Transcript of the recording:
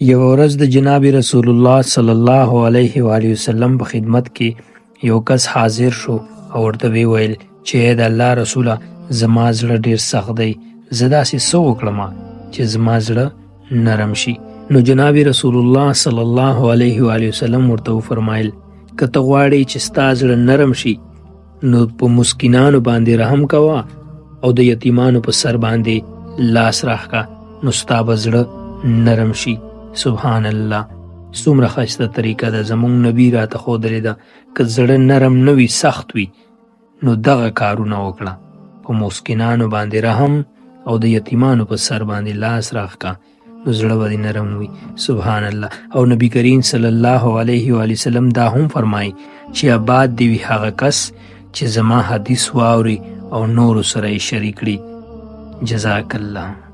یو ورځ د جناب رسول الله صلی الله علیه و آله وسلم په خدمت کې یو کس حاضر شو او ورته وی ویل چې د الله رسوله زما زړه ډیر سخت دی، زه داسې څه وکړم چې زما زړه نرم شي. نو جناب رسول الله صلی الله علیه و آله وسلم ورته وفرمایل که ته غواړې چې ستا زړه نرم شي نو په مسکینانو باندې رحم کوه او د یتیمانو په سر باندې لاس راښکه، نو ستا به زړه نرم شي. سبحان الله، څومره ښایسته طریقه ده زموږ نبي راته ښودلې ده. که زړه نرم نه وي، سخت وي، نو دغه کارونه وکړه، په مسکینانو باندې رحم او د یتیمانو په سر باندې لاس راښکه، نو زړه به دې نرم وي. سبحان الله. او نبی کریم صلی الله علیه و آله وسلم دا هم فرمایي چې آباد دی وي هغه کس چې زما حدیث واوري او نورو سره یې شریک کړي. جزاک الله.